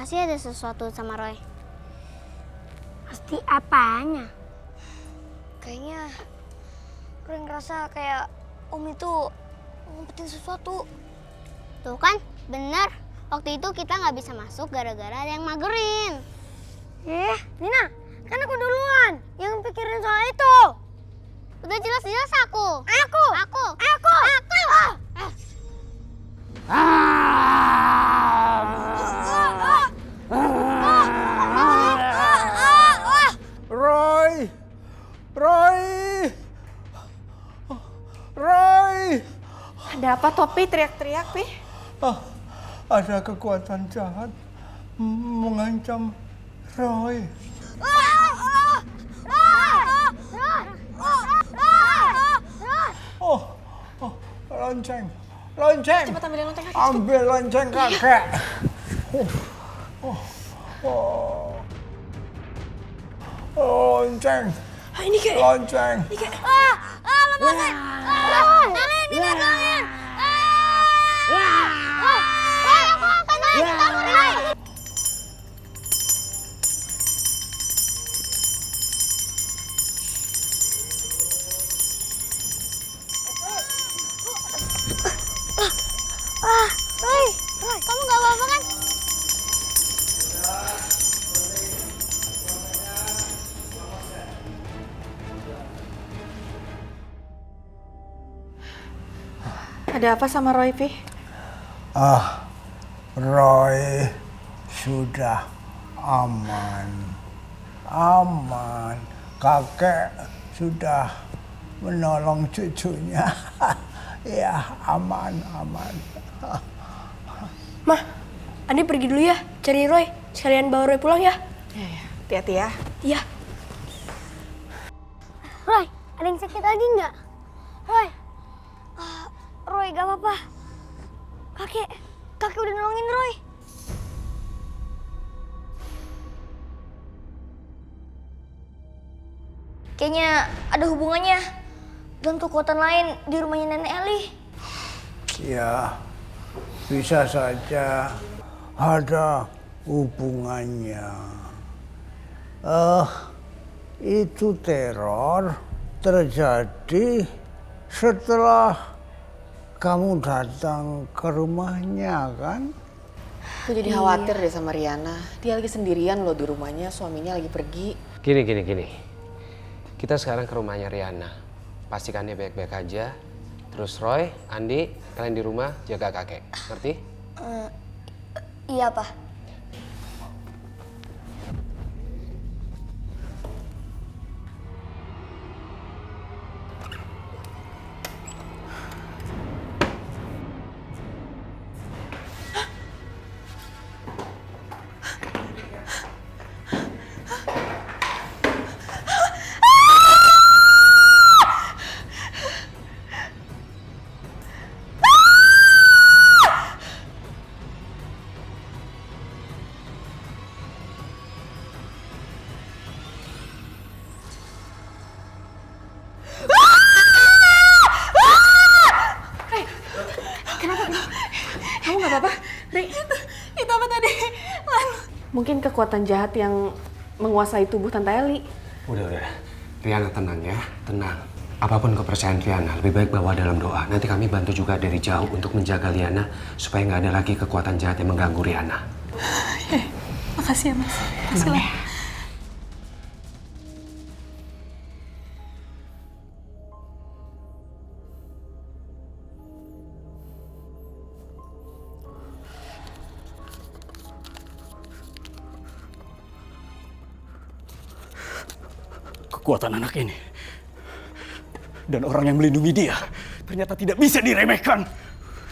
Pasti ada sesuatu sama Roy. Pasti apanya? Kayaknya Roy ngerasa kayak Om itu ngumpetin sesuatu. Tuh kan, bener. Waktu itu kita nggak bisa masuk gara-gara ada yang magerin. Nina, kan aku duluan yang pikirin soal itu. Udah jelas-jelas aku. Aku. Roy! Ada apa Topi teriak-teriak, Pi? Ada kekuatan jahat mengancam Roy. Lonceng. Cepat ambilin lonceng kakek. Ambil lonceng kakek. Lonceng. Ini kayak. Lonceng. Lepasin. Nina, tolongin. Aku akan naik. Roy, kamu nggak apa-apa kan? Ada apa sama Roy, Pi? Roy sudah aman. Kakek sudah menolong cucunya. Ya, aman. Mah, Andi pergi dulu ya, cari Roy. Sekalian bawa Roy pulang ya. Ya, hati-hati ya. Iya. Roy, ada yang sakit lagi nggak? Roy, gak apa-apa. Kakek udah nolongin Roy. Kayaknya ada hubungannya dengan kekuatan lain di rumahnya Nenek Eli. Ya, bisa saja ada hubungannya. Itu teror terjadi setelah kamu datang ke rumahnya, kan? Aku jadi khawatir deh sama Riana. Dia lagi sendirian loh di rumahnya, suaminya lagi pergi. Gini. Kita sekarang ke rumahnya Riana. Pastikan dia baik-baik aja. Terus Roy, Andi, kalian di rumah jaga kakek. Ngerti? Iya, Pak. Kamu nggak apa-apa, Ri? Itu apa tadi? Mungkin kekuatan jahat yang menguasai tubuh Tante Eli. Udah. Riana tenang ya, tenang. Apapun kepercayaan Riana, lebih baik bawa dalam doa. Nanti kami bantu juga dari jauh untuk menjaga Riana supaya nggak ada lagi kekuatan jahat yang mengganggu Riana. Makasih ya, Mas. Makasih lah. Kekuatan anak ini dan orang yang melindungi dia ternyata tidak bisa diremehkan.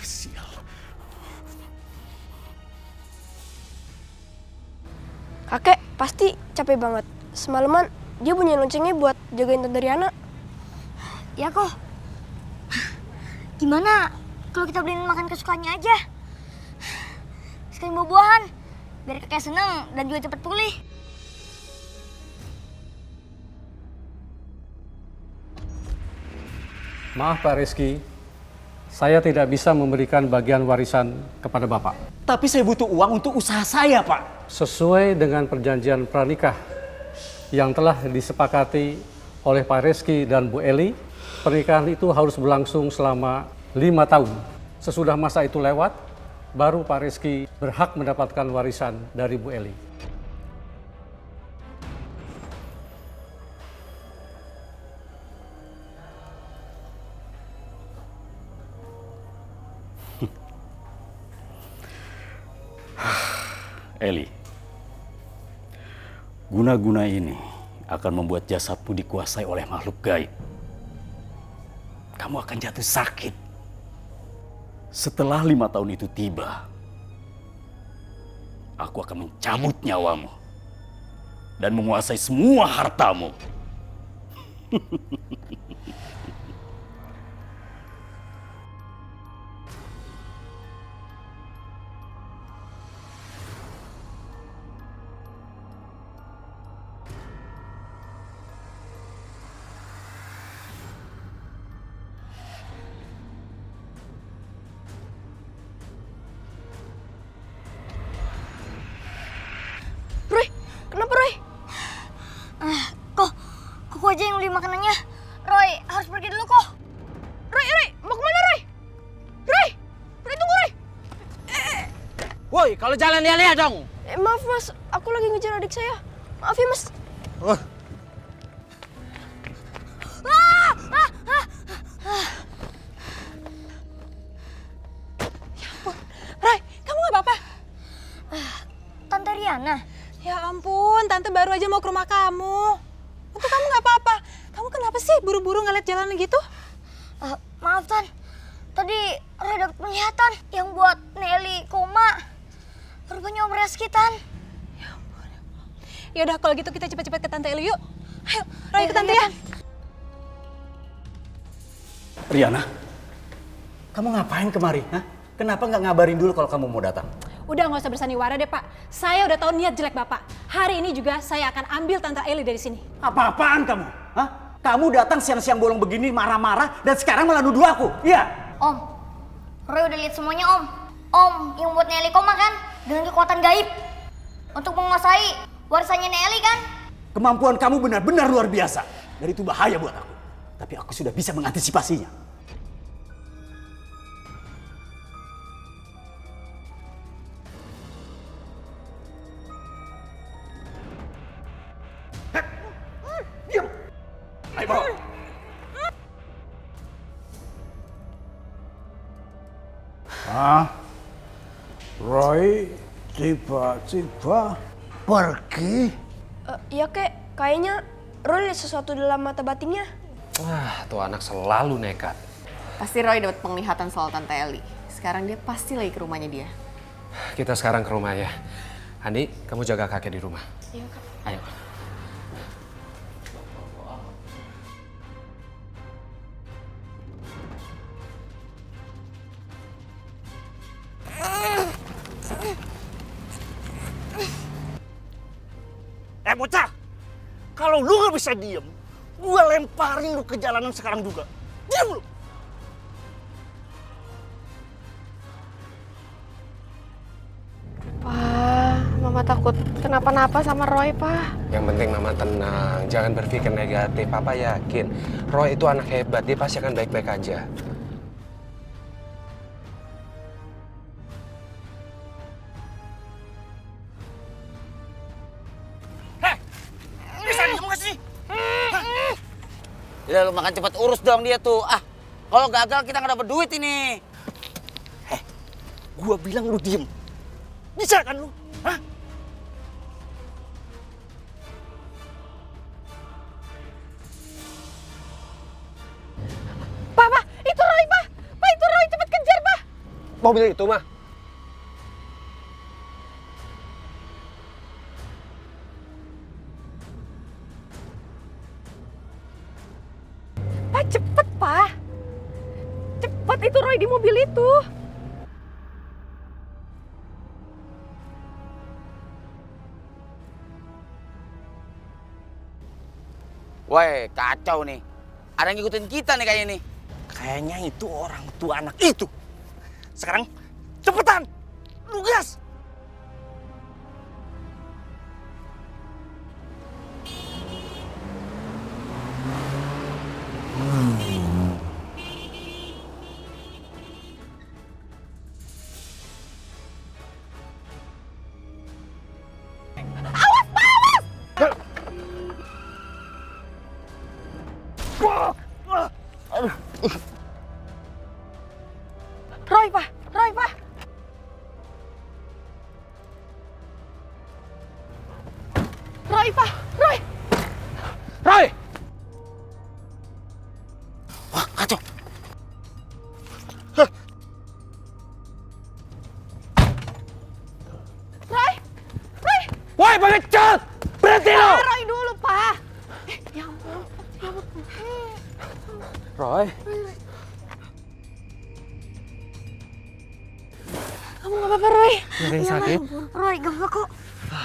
Sial. Kakek pasti capek banget. Semalaman dia punya loncengnya buat jagain Tante Riana. Ya kok. Gimana kalau kita beliin makan kesukaannya aja? Sekalian buah-buahan, biar kakek seneng dan juga cepet pulih. Maaf Pak Rizky, Saya tidak bisa memberikan bagian warisan kepada Bapak. Tapi saya butuh uang untuk usaha saya, Pak. Sesuai dengan perjanjian pranikah yang telah disepakati oleh Pak Reski dan Bu Eli, pernikahan itu harus berlangsung selama 5 tahun. Sesudah masa itu lewat, baru Pak Reski berhak mendapatkan warisan dari Bu Eli. Eli, guna-guna ini akan membuat jasadmu dikuasai oleh makhluk gaib. Kamu akan jatuh sakit. Setelah 5 tahun itu tiba, aku akan mencabut nyawamu dan menguasai semua hartamu. Roy, kenapa Roy? Kok aja yang beli makanannya. Roy, harus pergi dulu kok. Roy, mau kemana Roy? Roy, tunggu Roy. Woi, kalau jalan lihat-lihat dong. Maaf Mas, aku lagi ngejar adik saya. Maaf ya Mas. Roy, kamu nggak apa-apa? Tante Riana. Ya ampun, Tante baru aja mau ke rumah kamu. Untuk kamu nggak apa-apa. Kamu kenapa sih buru-buru ngeliat jalan gitu? Maaf Tan, tadi Roy dapet penglihatan yang buat Nelly koma. Rupanya Om Reski Tan. Ya udah kalau gitu kita cepat-cepat ke Tante Eli yuk. Ayo, Roy ke Tante ya. Riana, kamu ngapain kemari? Hah? Kenapa nggak ngabarin dulu kalau kamu mau datang? Udah nggak usah bersandiwara deh Pak. Saya udah tahu niat jelek Bapak. Hari ini juga saya akan ambil Tante Eli dari sini. Apa-apaan kamu? Hah? Kamu datang siang-siang bolong begini marah-marah dan sekarang malah nuduh aku? Iya? Om, Roy udah lihat semuanya Om. Om yang buat Nelly koma kan? Dengan kekuatan gaib. Untuk menguasai warisannya Nelly kan? Kemampuan kamu benar-benar luar biasa. Dan itu bahaya buat aku. Tapi aku sudah bisa mengantisipasinya. Diam! Ayo bawa! Roy tiba-tiba pergi. Iya kek, kayaknya Roy lihat sesuatu dalam mata batinnya. Wah, tuh anak selalu nekat. Pasti Roy dapat penglihatan soal Tante Eli. Sekarang dia pasti lagi ke rumahnya dia. Kita sekarang ke rumah ya. Andi, kamu jaga kakek di rumah. Iya kak. Ayo. Bocah, kalau lu gak bisa diem, gue lemparin lu ke jalanan sekarang juga. Diam lu! Pak, Mama takut kenapa-napa sama Roy, Pak. Yang penting Mama tenang, jangan berpikir negatif. Papa yakin Roy itu anak hebat, dia pasti akan baik-baik aja. Udah lu makan cepat urus dong dia tuh. Kalau gagal kita nggak dapet duit ini. Gua bilang lu diem. Bisa kan lu? Hah? Pak, itu Roy, Pak. Pak, itu Roy, cepet kejar, Pak. Mobil itu mah. Pak, cepet, Pak. Cepet, itu Roy di mobil itu. Woi, kacau nih. Ada yang ngikutin kita nih kayaknya nih. Kayaknya itu orang tua anak itu. Sekarang cepetan, lu gas. Roy, Pak! Roy, Pak! Roy, Pak! Roy! Roy! Wah, kacau. Roy! Roy! Woi, pengecut! Berhenti lo! Roy dulu, Pak! Ya ampun. Roy, Kamu gak apa-apa, Roy? ada yang sakit? Roy, gak apa kok.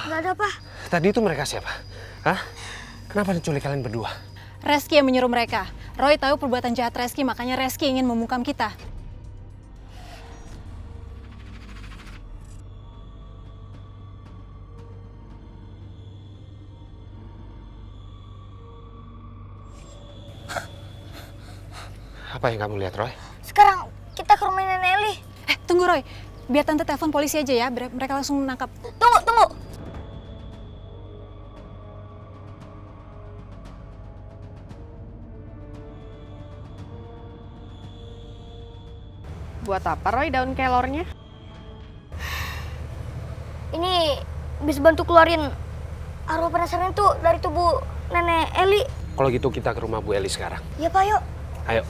Gak ada apa. Tadi itu mereka siapa? Hah? Kenapa diculik kalian berdua? Reski yang menyuruh mereka. Roy tahu perbuatan jahat Reski, makanya Reski ingin membungkam kita. Apa yang kamu lihat, Roy? Sekarang kita ke rumah Nenek Eli. Tunggu Roy, biar tante telepon polisi aja ya, biar mereka langsung menangkap. Tunggu. Buat apa Roy daun kelornya? Ini bisa bantu keluarin arwah penasaran itu dari tubuh Nenek Eli. Kalau gitu kita ke rumah Bu Eli sekarang. Ya Pak, yuk. Ayo.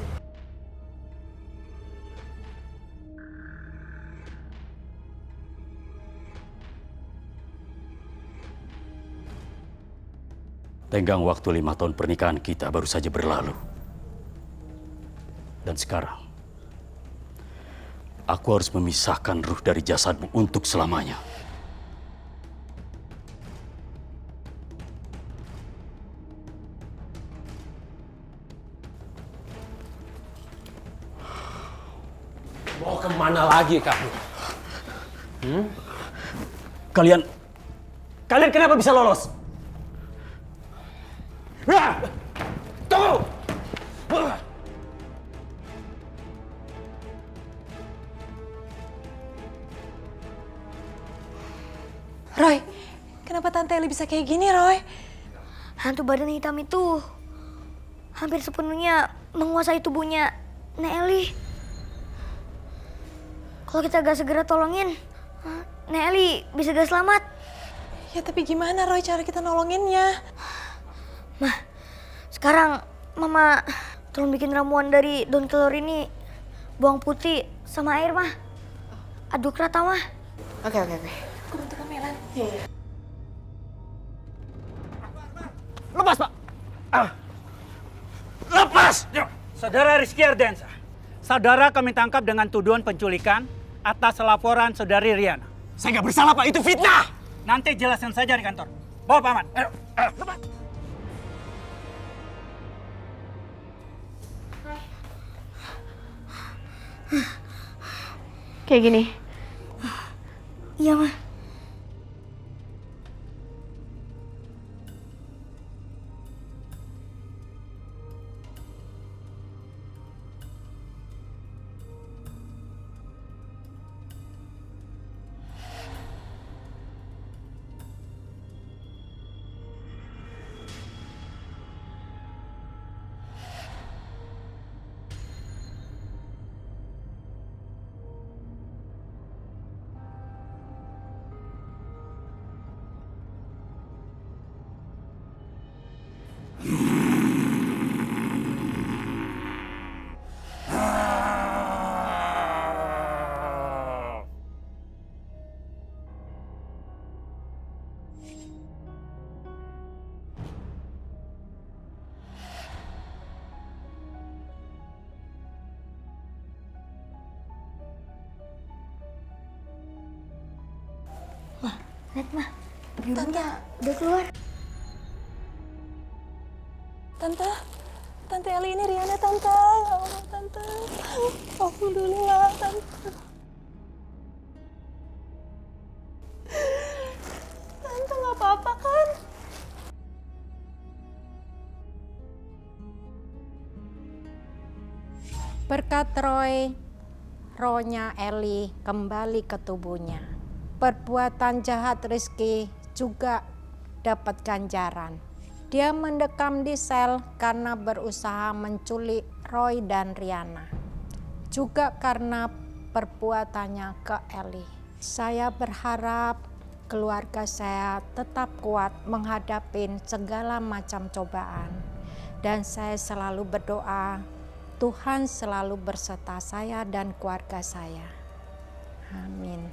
Tenggang waktu 5 tahun pernikahan kita baru saja berlalu. Dan sekarang, aku harus memisahkan ruh dari jasadmu untuk selamanya. Mau kemana lagi kamu? Kalian kenapa bisa lolos? Tunggu! Roy, kenapa Tante Eli bisa kayak gini, Roy? Hantu badan hitam itu hampir sepenuhnya menguasai tubuhnya Nek Eli. Kalau kita gak segera tolongin, Nek Eli bisa gak selamat. Ya tapi gimana Roy cara kita nolonginnya? Mah, sekarang Mama tolong bikin ramuan dari daun kelor ini. Bawang putih sama air, Mah. Aduk rata, Mah. Oke. Aku bantu Kamelan. Lepas, Pak! Lepas! Saudara Rizky Ardensa, saudara kami tangkap dengan tuduhan penculikan atas laporan saudari Riana. Saya nggak bersalah, Pak. Itu fitnah! Nanti jelasin saja di kantor. Bawa Paman. Ayo. Lepas! Kayak gini. Iya, Mah. Lihat, Mah. Birunya udah keluar. Tante, Tante Eli, ini Riana Tante. Ya Allah Tante. Alhamdulillah Tante. Tante nggak apa-apa kan? Berkat Roy, rohnya Eli kembali ke tubuhnya. Perbuatan jahat Rizky juga dapat ganjaran. Dia mendekam di sel karena berusaha menculik Roy dan Riana. Juga karena perbuatannya ke Eli. Saya berharap keluarga saya tetap kuat menghadapi segala macam cobaan. Dan saya selalu berdoa, Tuhan selalu berserta saya dan keluarga saya. Amin.